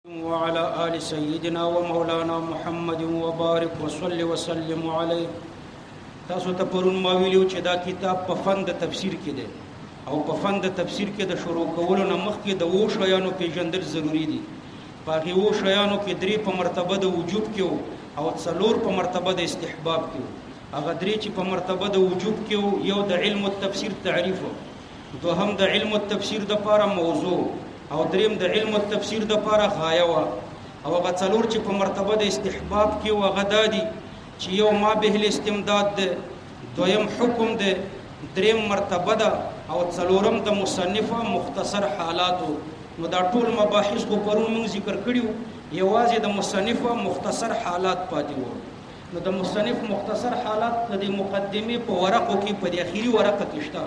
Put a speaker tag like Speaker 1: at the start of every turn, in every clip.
Speaker 1: وعلى آل سيدنا ومولانا محمد وبارك وصل وسلم عليه. تاسو ته پرون ما ویلو چې دا کتاب په فن د تفسیر کې دی او په فن د تفسیر کې د شروع کولو نه مخکې د وو شیانو پیژندل ضروری دي. په وو شیانو کې درې په مرتبه د وجوب کې او څلور په مرتبه د استحباب کې. هغه درې چې په مرتبه د وجوب کې یو د علم التفسیر تعریف، دوهم د علم التفسیر د لپاره موضوع، او دریم د علم التفسیر د لپاره غایه وا، او هغه څلور چې په مرتبه د استحباب کې هغه دادي چې یو ما به الاستمداد ده، دویم حکم ده، دریم مرتبه ده، او څلورم د مصنفه مختصر حالاتو. نو دا ټول مباحث خو پرون موږ ذکر کړیو، یوازې د مصنفه مختصر حالات پاتې وو. نو د مصنف مختصر حالات د مقدمه په ورقو کې په اخیری ورقه کې شته.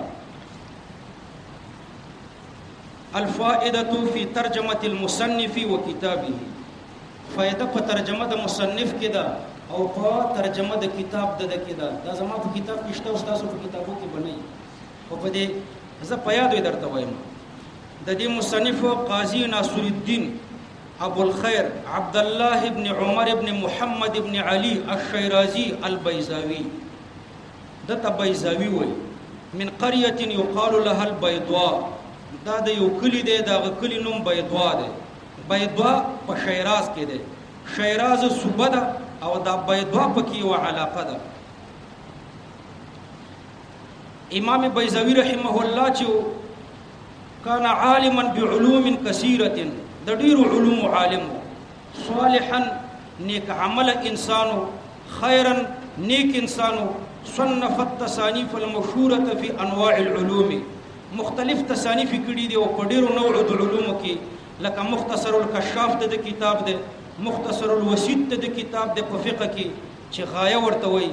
Speaker 1: الفائدة في ترجمة المصنف وكتابه. فائدة په ترجمه د مصنف کې ده او په ترجمه د کتاب د کې ده. دا زما په کتاب کې شته او تاسو په کتابو کې بنئ. او په دې زه په یاد درته وایم. د دې مصنف قاضي ناصر الدين ابو الخير عبد الله ابن عمر ابن محمد ابن علي الشيرازي البيزاوي. د بيزاوي وي من قريه يقال لها البيضاء. دا د یو کلی دی، دا کلی نوم بيضاء دی. بيضاء په شیراز کې دی. شیراز صوبه ده او دا بيضاء پکې یو علاقه ده. امام بيزاوي رحمه الله چې كان عالما بعلوم كثيره، د ډیرو علوم عالم، صالحا نیک عمل انسانو، خيرا نیک انسانو، صنف التصانيف المشهوره في انواع العلوم. مختلف تصانیف کړي دي او په ډیرو نوع د علومو کې، لکه مختصر الکشاف د کتاب ده، مختصر الوسیط د کتاب ده په فقه کې چې غایه ورته وي،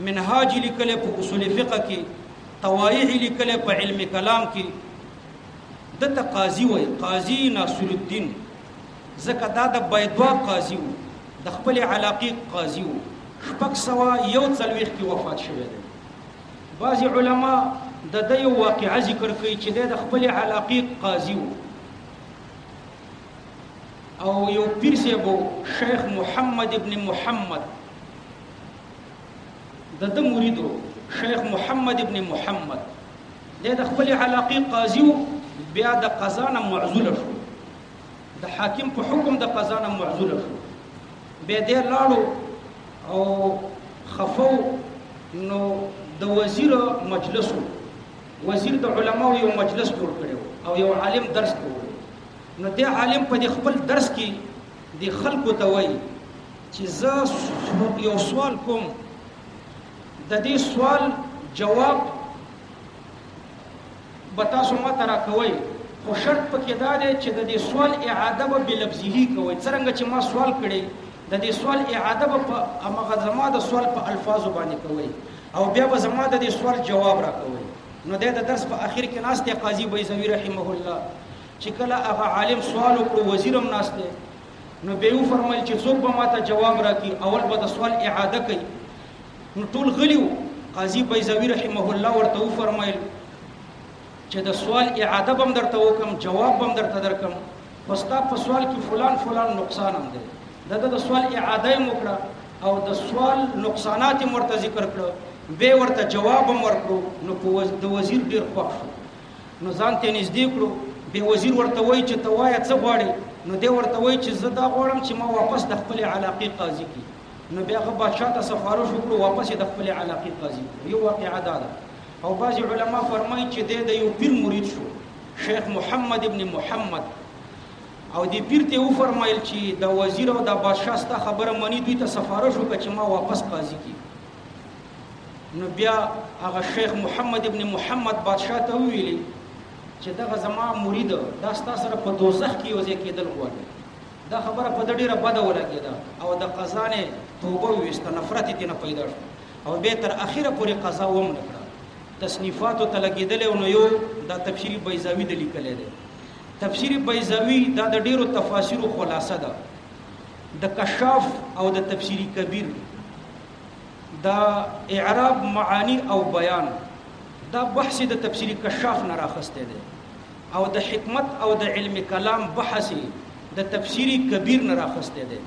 Speaker 1: منهاج لیکل په اصول فقه کې، طوایح لیکل په علم کلام کې. د قاضي وي، قاضي ناصر الدين، ځکه دا د بيضاء قاضي وو، د خپل علاقې قاضي وو. 641 کې وفات شوی دی. بعض علما د یو واقعه ذکر کوي چې د خپل علاقې قاضي وو، او یو پیر صاحب شیخ محمد ابن محمد د مریدو شیخ محمد ابن محمد د خپل علاقې قاضي وو. بیا د قضا نه معزول شو، د حاکم په حکم د قضا نه معزول شو. بیا دې لاړو او خفو. نو د وزیر مجلس، وزیر د علماو یو مجلس جوړ کړو او یو عالم درس کوي. نو دې عالم په خپل درس کې د خلکو ته وایي چې زه یو سوال کوم، د دې سوال جواب به تاسو ماته راکوئ، خو شرط پکې دا دی چې د دې سوال اعاده به بلفظه کوئ. څرنګه چې ما سوال کړی، د دې سوال اعاده به په هغه زما د سوال په الفاظو باندې کوئ او بیا به زما د دې سوال جواب راکوئ. نو د درس په اخر کې ناست قاضي بيزاوي رحمه الله چې کله هغه عالم سوال وکړو، وزیرم ناست دی، نو به یې فرمایل چې څوک به ماته جواب راکړي، اول به د سوال اعاده کوي. نو ټول غلیو. قاضي بيزاوي رحمه الله ورته فرمایل چې د سوال اعاده بم درته وکم، جواب بم درته درکم، وستا په سوال کې فلان فلان نقصان هم دی. د سوال اعاده یې وکړه او د سوال نقصانات یې ورته ذکر کړو، به ورته جواب هم ورکړو. نو د وزیر ډیر خوښ شو. نو ځان ته نږدې کړو. به وزیر ورته وایي چې ته وایې څه غواړې؟ نو دی ورته وایي چې زه دا غواړم چې ما واپس د خپل علاقې قاضي کړي. نو بیا هغه بادشاه ته سفارش وکړو، واپس یې د خپل علاقې قاضي کړو. یو واقعه دا ده. او بعض علما فرمایي چې د یو پیر مرید شو، شیخ محمد ابن محمد، او دی پیر ته و فرمایل چې د وزیر او د بادشاه ستا خبره منی، دوی ته سفارش وکړه چې ما واپس قاضي کړي. نو بیا هغه شیخ محمد ابن محمد بادشاه ته ویلي چې دغه زما مرید دا ستا سره په دوزخ کې یوځای کېدل غواړي. دا خبره په ډیره بده ولګېده او د قضا نه توبه وویسته، نفرت یې نه پیدا شو او بیا تر اخره پورې قضا ونه کړه. تصنیفاتو ته لګېدلی. نو یو دا تفسیر بيزاوي د لیکلی دی. تفسیر بيزاوي دا د ډیرو تفاسیرو خلاصه ده. د کشاف او د تفسیر کبیر، دا اعراب معانی او بیان، دا بحث د تفسیر کشاف نه راخسته دی. او د حکمت او د علم کلام بحث د تفسیری کبیر نه راخسته دی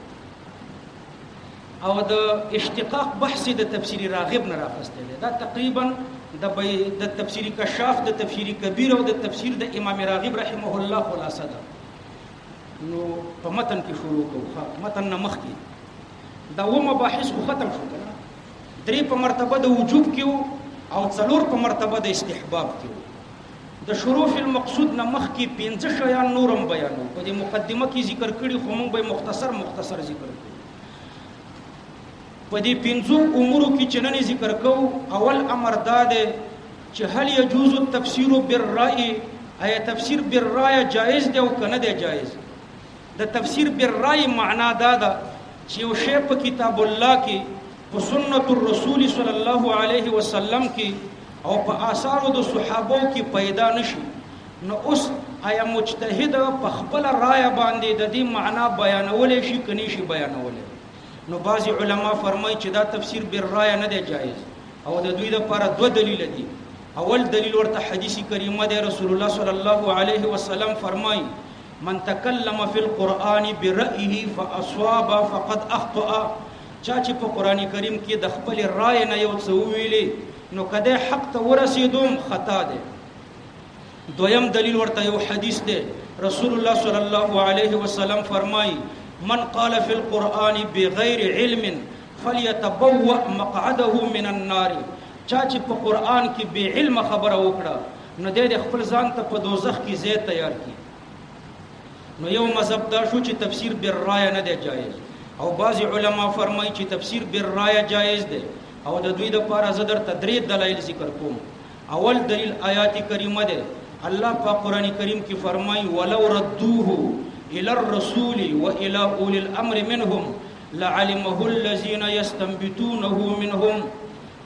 Speaker 1: او د اشتقاق بحث د تفسیری راغب نه راخسته دی. دا تقریبا د تفسیری کشاف د تفسیری کبیر او د تفسیر د امام راغب رحمه الله خلاصه ده. نو په متن کې شروع کوو. متن نه مخکې دا و مباحث خو ختم شو کنه. 3 په مرتبه د وجوب کې او 4 په مرتبه د استحباب کې. د شروع فی المقصود نه مخکې 15 شیان نورم بیانو. په دې مقدمه کې ذکر کړي خو موږ به مختصر ذکر کوو. په دې 15 امور کې چې نن ذکر کوو، اول امر دا دی چې هل يجوز التفسير بالرأي، آیا تفسیر بالرأي جائز دی او کنه دی جائز. د تفسیر بالرأي معنا دا ده چې یو شی په کتاب الله کې، په سنت الرسول صلی الله علیه وسلم کې او په آثارو د صحابو کې پیدا نشي، نو اوس آیا مجتهد په خپل رائے باندې د دې معنا بیانولې شي کني شي بیانولې. نو بعضی علما فرمایي چې دا تفسیر بالرأي نه دی جایز او د دوی لپاره 2 دلیل دي. اول دلیل ورته حدیث کریمه دی، رسول الله صلی الله علیه وسلم فرمایي من تکلم فی القرآن برأيه فاصاب فقد اخطأ. چا چې په قران کریم کې د خپل رائے نه یو څه ویلي نو کده حق ته ورسیدوم خطا ده. دویم دلیل ورته یو حدیث ده، رسول الله صلی الله علیه وسلم فرمایي من قال في القرآن بغیر علم فليتبوأ مقعده من النار. چا چې په قرآن کې بے علم خبره وکړه نو د خپل ځان ته په دوزخ کې ځای تیار کړي. نو یو مذهب دا شو چې تفسیر بالرأي نه دی جایز، او بعض علما فرمایي چې تفسیر بالرأي جایز دی او د دوی د پاره زه درته 3 دلایل ذکر کوم. اول دلیل آیات کریمه ده. الله په قران کریم کې فرمایي ولو ردوه الى الرسول والى اولي الامر منهم لعلمه الذين يستنبطونه منهم.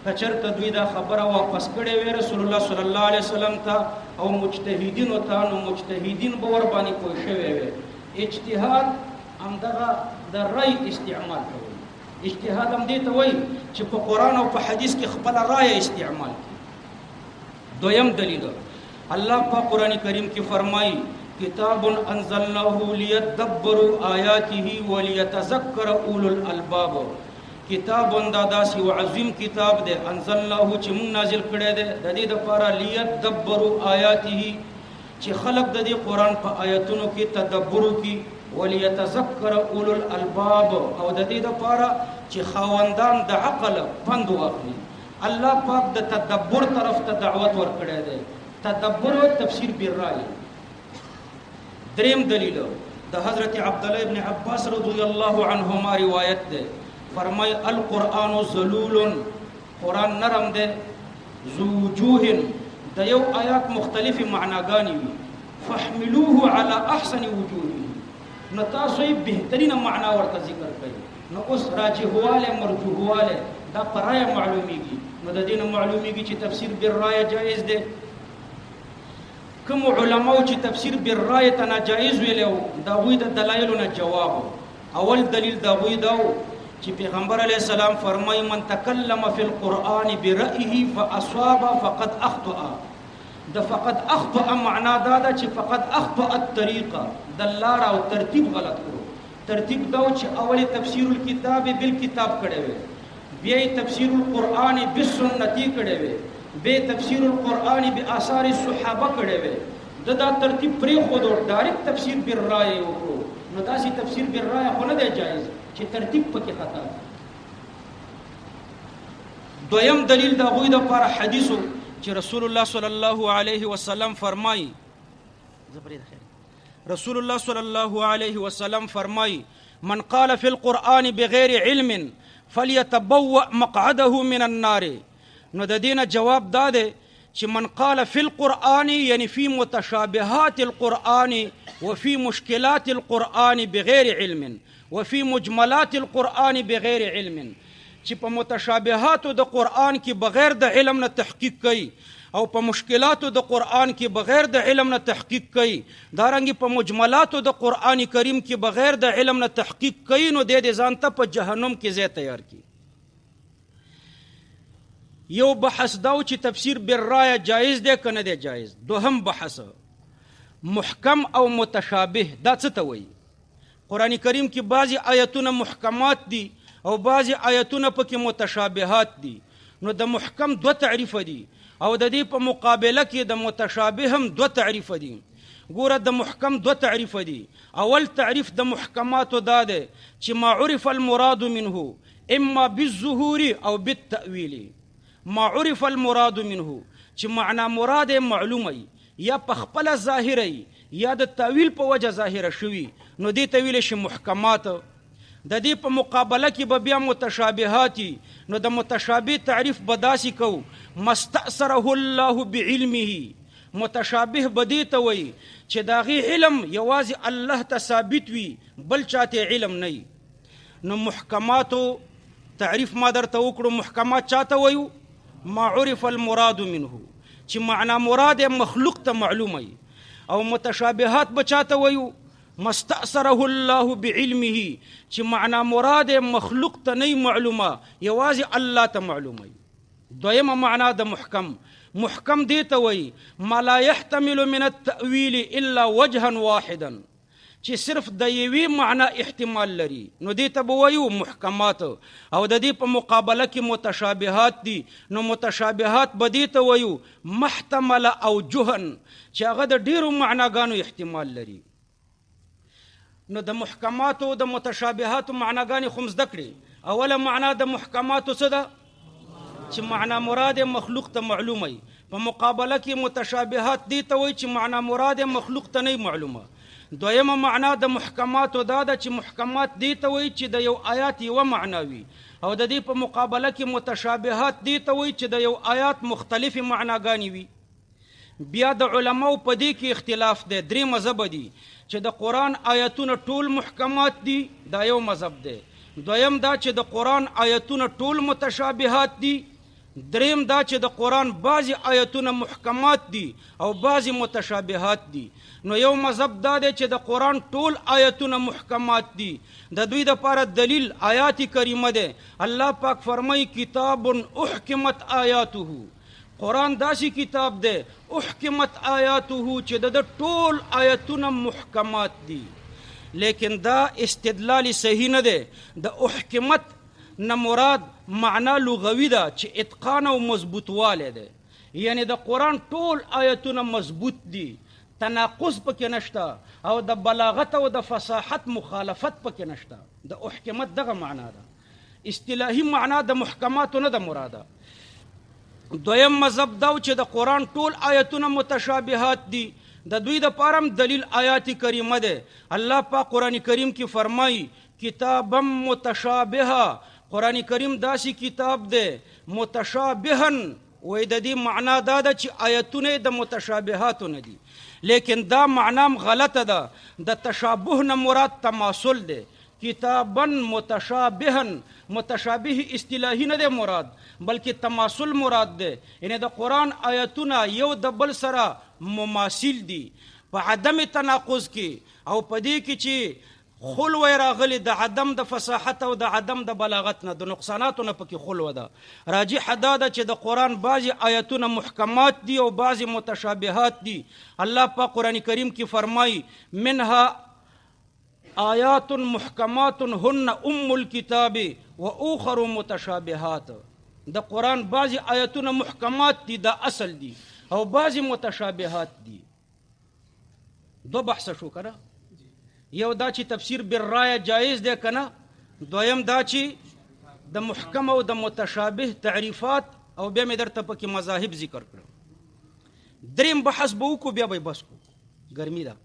Speaker 1: کچرته دوی دا خبره واپس کړي وي رسول الله صلی الله علیه وسلم ته او مجتهدین او ته، نو مجتهدین به ور باندې کوی شوی وي. اجتهاد همدغه د رأي استعمال کوي. اجتهاد هم دې ته وایي چې په قرآن او په حدیث کې خپل رأي استعمال کړي. دویم دلیل الله په قرآن کریم کې فرمایي کتاب انزلناه لیدبروا آیاته وليتذکر اولو الالباب. کتاب انداداسی و عظیم کتاب دے انزلناه چې مونږ نازل کړی دی د دې لپاره لیدبروا آیاته چې خلق د دې قرآن په آیاتونو کې تدبر وکړي، وليتذکر اولو الالباب او د دې لپاره چې خاوندان د عقل پند واخلي. الله پاک د تدبر طرف ته دعوت ورکړی دی. تدبر او تفسیر بالرأي. دریم دلیل د حضرت عبد الله ابن عباس رضی الله عنهما روایت ده، فرمای القرآن ذلول، قرآن نرم ده، ذو وجوه، د یو آیات مختلف معناګانی وي، فاحملوه على احسن وجوه. نو تاسو یې بهترینه معنا ورته ذکر کړئ. نو اوس راجحواله مرجوحواله دا پرای معلومیږي. نو د دین معلومیږي چې تفسیر بالرأي جائز ده. کوم علماء چې تفسیر بالرأي ته ناجایز ویلو دا وی د دلایلو نه جواب. اول دلیل دا وی دا چې پیغمبر علیه السلام فرمایي من تکلم فی القرآن برأيه فاصاب فقد اخطأ. د فقد اخطأ معنا دا ده چې فقد اخطأ الطریقه، د لار او ترتیب غلط کړو. ترتیب دا چې اولی تفسیر الکتاب بالکتاب کړي وي، بیا تفسیر القرآن بالسنتی کړي وي، بے تفسیر القرآن بآثار الصحابه کړي وي. دا ترتیب پرې خو د ډایرکټ تفسیر بالرأي وکړو. نو داسې تفسیر بالرأي خو نه دی جایز چې ترتیب پکې خطا. دویم دلیل دا غوی د پر حدیثو چې رسول الله صلی الله علیه وسلم فرمایي، رسول الله صلی الله علیه وسلم فرمایي من قال فی القرآن بغیر علم فلیتبوأ مقعده من النار. نو د دینه جواب داده چې من قال فی القرآن یعنی فی متشابهات القرآن وفي مشکلات القرآن بغیر علم وفي مجملات القرآن بغیر علم، چې په متشابهات د قرآن کې بغیر د علم نه تحقیق کوي او په مشکلات د قرآن کې بغیر د علم نه تحقیق کوي، دارنګه په مجملات د قرآن کریم کې بغیر د علم نه تحقیق کوي، نو د دې ځان ته په جهنم کې ځای تیار کی. یو بحث دا چې تفسیر بالرأي جایز دی کنه دی جایز. دوهم بحث محکم او متشابه دا څه ته وایي. قرآن کریم کې بعضی آیتونه محکمات دي او بعضی آیتونه پکې متشابهات دي. نو د محکم دو تعریف دي او د دې په مقابله کې د متشابه هم دو تعریف دي. ګوره د محکم دو تعریف دي. اول تعریف د محکماتو دا دی چې ما عرف المراد منه اما بالظهور او بالتأویل. ما عرف المراد منه چې معنا مراد معلومه یا په خپل ظاهره یا د تأویل په وجه ظاهره شوي نو دې تأویل شي محکمات. د دې په مقابله کې به بیا متشابهات. نو د متشابه تعریف بداسي کو مستأثره الله بعلمه. متشابه بدی ته وي چې داغي علم یوازې الله ته ثابت وي بل چاته علم نه. نو محکماتو تعریف ما درته وکړو. محکمات چاته وایو؟ ما عرف المراد منه چې معنا مراد مخلوق ته معلومه. او متشابهات بچاته وایو؟ مستأثره الله بعلمه چې معنا مراد مخلوق ته نه معلومه یوازې الله ته معلومه. دویمه معنا د محکم دی ته وایي ما لا يحتمل من التأویل الا وجها واحدا چې صرف د یوې معنا احتمال لري نو دې ته به وایو محکمات. او د دې په مقابله کې متشابهات دي. نو متشابهات به دې ته وایو محتمل او جهن چې هغه د ډیرو معناګانو احتمال لري. نو د محکماتو د متشابهاتو معناګانې خو زده کړې. اوله معنا د محکماتو څه ده؟ چې معنا مراد مخلوق ته معلومه. په مقابله کې متشابهات دي ته وایي چې معنا مراد مخلوق ته نه معلومه. دویمه معنا د محکماتو دا ده چې محکمات دي ته وایي چې د یو آیات یوه معنا وي. او د دې په مقابله کې متشابهات دي ته وایي چې د یو آیات مختلفې معناګانې وي. بیا د علماو په دې کې اختلاف دی. درې مذهب دي چې د قرآن آیتونه ټول محکمات دي، دا یو مذهب دی. دویم دا چې د قرآن آیتونه ټول متشابهات دي. دریم دا چې د قرآن بعضی آیتونه محکمات دي او بعضی متشابهات دي. نو یو مذهب دا دی چې د قرآن ټول آیتونه محکمات دي. د دوی دپاره دلیل آیات کریمه دی. الله پاک فرمایي کتاب احکمت آیاته. قرآن داسې کتاب دی احکمت آیاته چې د ټول آیتونه محکمات دي. لیکن دا استدلال صحیح نه دی. د احکمت نه مراد معنا لغوي ده چې اتقان او مضبوطوالی دی. یعنی د قرآن ټول آیتونه مضبوط دي، تناقض پکې نشته او د بلاغت او د فصاحت مخالفت پکې نشته. د احکمت دغه معنا ده. اصطلاحي معنا د محکماتو نه ده مراده. دویم مذهب دا چې د قرآن ټول آیتونه متشابهات دي. د دوی د پاره دلیل آیات کریمه ده. الله پاک قرآن کریم کې فرمایي کتابا متشابها. قرآن کریم داسې کتاب ده متشابها. وای د دې معنا دا ده چې آیتونه د متشابهاتو نه دي. لیکن دا معنام غلطه ده. د تشابه نه مراد تماثل ده. کتابا متشابها، متشابه اصطلاحي نه ده مراد بلکې تماثل مراد ده. یعنی د قرآن آیتونه یو د بل سره مماثل دي په عدم تناقض کې او په دې کې چې خلوه راغلی د عدم د فصاحت او د عدم د بلاغت نه، د نقصاناتو نه پکې خلوه ده. راجح دا ده چې د قرآن بعضی آیتونه محکمات دي او بعضی متشابهات دي. الله پاک قرآن کریم کې فرمایي منها آیات محکمات هن ام الكتاب و اخر متشابهات. د قرآن بعضی آیتونه محکمات دي، دا اصل دي، او بعضی متشابهات دي. دو بحث شو کنه. یو دا چې تفسیر بالرایه جایز دی کنه. دویم دا چې د محکم او د متشابه تعریفات او بیا مې درته پکې مذاهب ذکر کړم. دریم بحث به وکړو بیا به بس کو. ګرمي ده.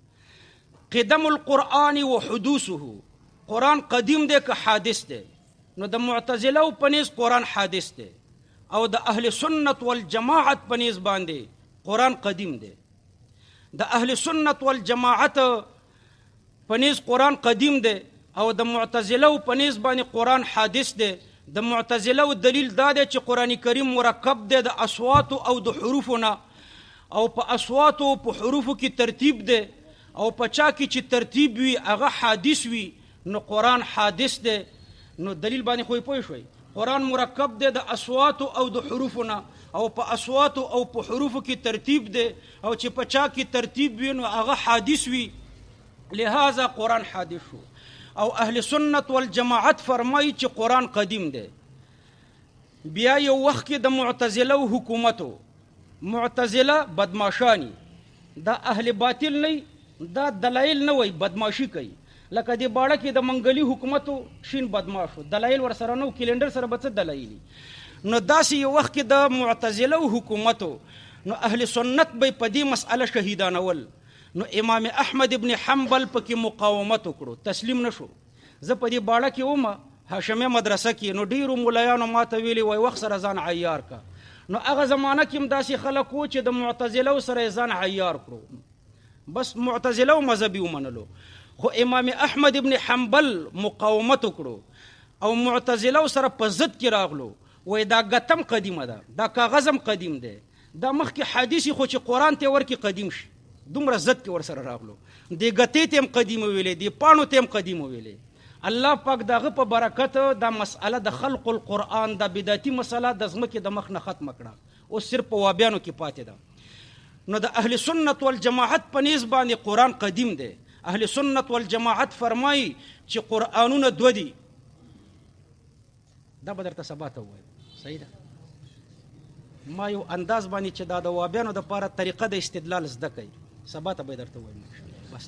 Speaker 1: قدم القرآن و حدوثه. قرآن قدیم دی که حادث دی؟ نو د معتزله په نس قرآن حادث دی او د اهل سنت والجماعت په نس باندې قرآن قدیم دی. د اهل سنت والجماعت په نس قرآن قدیم دی او د معتزله په نس باندې قرآن حادث دی. د معتزله دلیل دا دی چې قرآن کریم مرکب دی د اصوات او د حروفونه، او په اصوات او په حروفو کې ترتیب دی، او په چا کې چې ترتیب وي هغه حادث وي نو قرآن حادث دی. نو دلیل باندې خو پوه شوي. قرآن مرکب دی د اصوات او د حروفونه، او په اصوات او په حروفو کې ترتیب دی، او چې په چا کې ترتیب وي نو هغه حادث وي. لہذا قرآن حادث شو. او اهل سنت والجماعت فرمایي چې قرآن قدیم دی. بیا یو وخت کې د معتزله حکومتو، معتزله بدماشانی، دا اهل باطل نه، دا دلایل نه وای، بدماشي کوي. لکه د باړه کې د منګلی حکومتو شین بدماشو، دلایل ور سره نو، کلندر سره به څه دلایل. نو داسې یو وخت کې د معتزله حکومتو، نو اهل سنت به په دې مسأله شهیدانول. نو امام احمد ابن حنبل پکې مقاومت وکړو، تسلیم نشو. زه په دې باړه کې ومه هاشمه مدرسه کې، نو ډیرو مولایانو ماته ویلي وای وخت سره ځان عیار کا. نو هغه زمانہ کې هم داسې خلک وو چې د معتزله سره ځان عیار کړو، بس معتزله مذهبي ومنلو. خو امام احمد ابن حنبل مقاومت وکړو او معتزله سره په ضد کې راغلو. وای دا غتم قدیمه ده، دا کاغذم قدیم دی، دا مخکې حدیث خو چې قرآن ته ورکی قدیم شي، دومره ضد کې ور سره راغلو. دی غتې ته هم قدیمه ویلې، دی پانو ته هم قدیمه ویلې. الله پاک دغه په برکت دا مسأله د خلق القرآن د بدعتي مسله د ځمکې د مخ نه ختم کړه، او صرف په وابیانو کې پاتې ده. نو د اهل سنت والجماعت په نسبت باندې قرآن قدیم دی. اهل سنت والجماعت فرمایي چې قرآنونه دو دي. دا به درته سبا ته ووایم، صحیح ده. ما یو انداز باندې چې دا د وابیانو دپاره طریقه د استدلال زده کوي، سبا ته به یې درته ووایم. بس